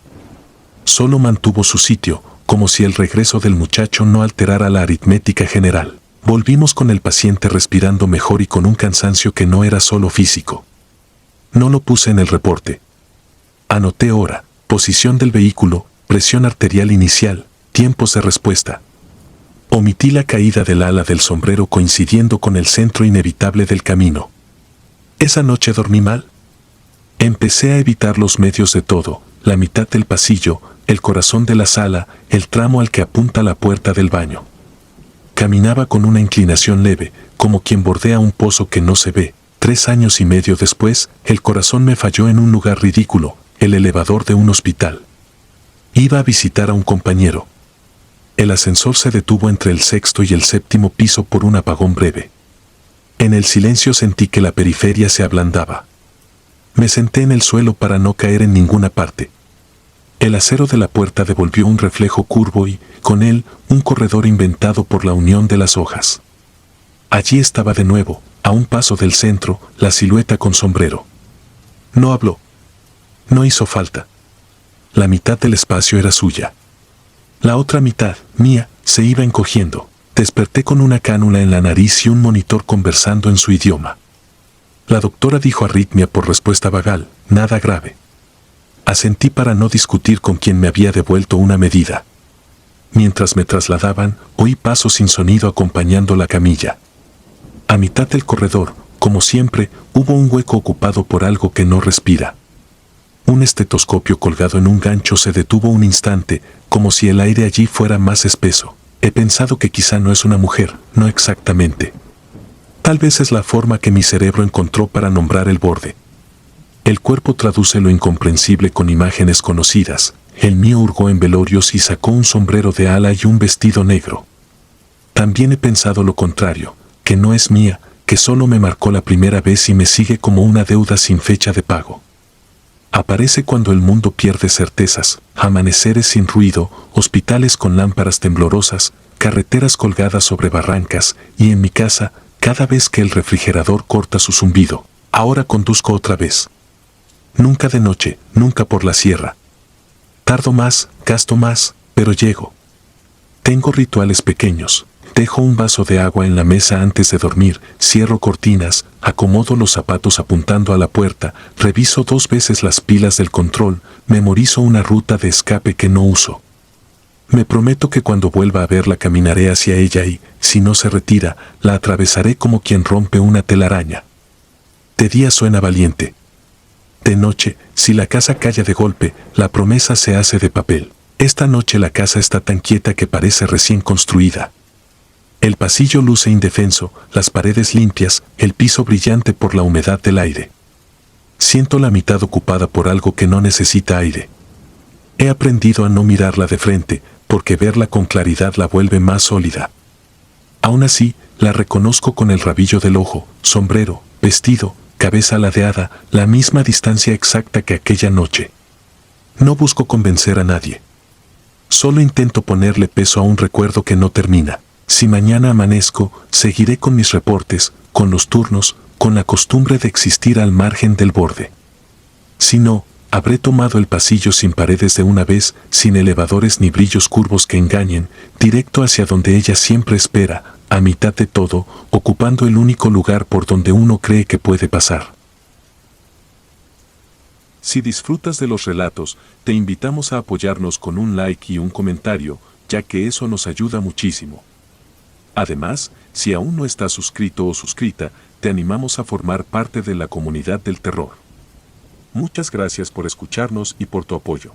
Solo mantuvo su sitio, como si el regreso del muchacho no alterara la aritmética general. Volvimos con el paciente respirando mejor y con un cansancio que no era solo físico. No lo puse en el reporte. Anoté hora, posición del vehículo, presión arterial inicial, tiempos de respuesta. Omití la caída del ala del sombrero coincidiendo con el centro inevitable del camino. Esa noche dormí mal. Empecé a evitar los medios de todo, la mitad del pasillo, el corazón de la sala, el tramo al que apunta la puerta del baño. Caminaba con una inclinación leve, como quien bordea un pozo que no se ve. 3 años y medio después, el corazón me falló en un lugar ridículo, el elevador de un hospital. Iba a visitar a un compañero. El ascensor se detuvo entre el 6º y el 7º piso por un apagón breve. En el silencio sentí que la periferia se ablandaba. Me senté en el suelo para no caer en ninguna parte. El acero de la puerta devolvió un reflejo curvo y, con él, un corredor inventado por la unión de las hojas. Allí estaba de nuevo, a un paso del centro, la silueta con sombrero. No habló. No hizo falta. La mitad del espacio era suya. La otra mitad, mía, se iba encogiendo. Desperté con una cánula en la nariz y un monitor conversando en su idioma. La doctora dijo arritmia por respuesta vagal, nada grave. Asentí para no discutir con quien me había devuelto una medida. Mientras me trasladaban, oí pasos sin sonido acompañando la camilla. A mitad del corredor, como siempre, hubo un hueco ocupado por algo que no respira. Un estetoscopio colgado en un gancho se detuvo un instante, como si el aire allí fuera más espeso. He pensado que quizá no es una mujer, no exactamente. Tal vez es la forma que mi cerebro encontró para nombrar el borde. El cuerpo traduce lo incomprensible con imágenes conocidas. El mío hurgó en velorios y sacó un sombrero de ala y un vestido negro. También he pensado lo contrario, que no es mía, que solo me marcó la primera vez y me sigue como una deuda sin fecha de pago. Aparece cuando el mundo pierde certezas, amaneceres sin ruido, hospitales con lámparas temblorosas, carreteras colgadas sobre barrancas, y en mi casa, cada vez que el refrigerador corta su zumbido. Ahora conduzco otra vez. Nunca de noche, nunca por la sierra. Tardo más, gasto más, pero llego. Tengo rituales pequeños. Dejo un vaso de agua en la mesa antes de dormir, cierro cortinas, acomodo los zapatos apuntando a la puerta, reviso 2 veces las pilas del control, memorizo una ruta de escape que no uso. Me prometo que cuando vuelva a verla caminaré hacia ella y, si no se retira, la atravesaré como quien rompe una telaraña. De día suena valiente. De noche, si la casa calla de golpe, la promesa se hace de papel. Esta noche la casa está tan quieta que parece recién construida. El pasillo luce indefenso, las paredes limpias, el piso brillante por la humedad del aire. Siento la mitad ocupada por algo que no necesita aire. He aprendido a no mirarla de frente, porque verla con claridad la vuelve más sólida. Aún así, la reconozco con el rabillo del ojo, sombrero, vestido, cabeza ladeada, la misma distancia exacta que aquella noche. No busco convencer a nadie. Solo intento ponerle peso a un recuerdo que no termina. Si mañana amanezco, seguiré con mis reportes, con los turnos, con la costumbre de existir al margen del borde. Si no, habré tomado el pasillo sin paredes de una vez, sin elevadores ni brillos curvos que engañen, directo hacia donde ella siempre espera, a mitad de todo, ocupando el único lugar por donde uno cree que puede pasar. Si disfrutas de los relatos, te invitamos a apoyarnos con un like y un comentario, ya que eso nos ayuda muchísimo. Además, si aún no estás suscrito o suscrita, te animamos a formar parte de la comunidad del terror. Muchas gracias por escucharnos y por tu apoyo.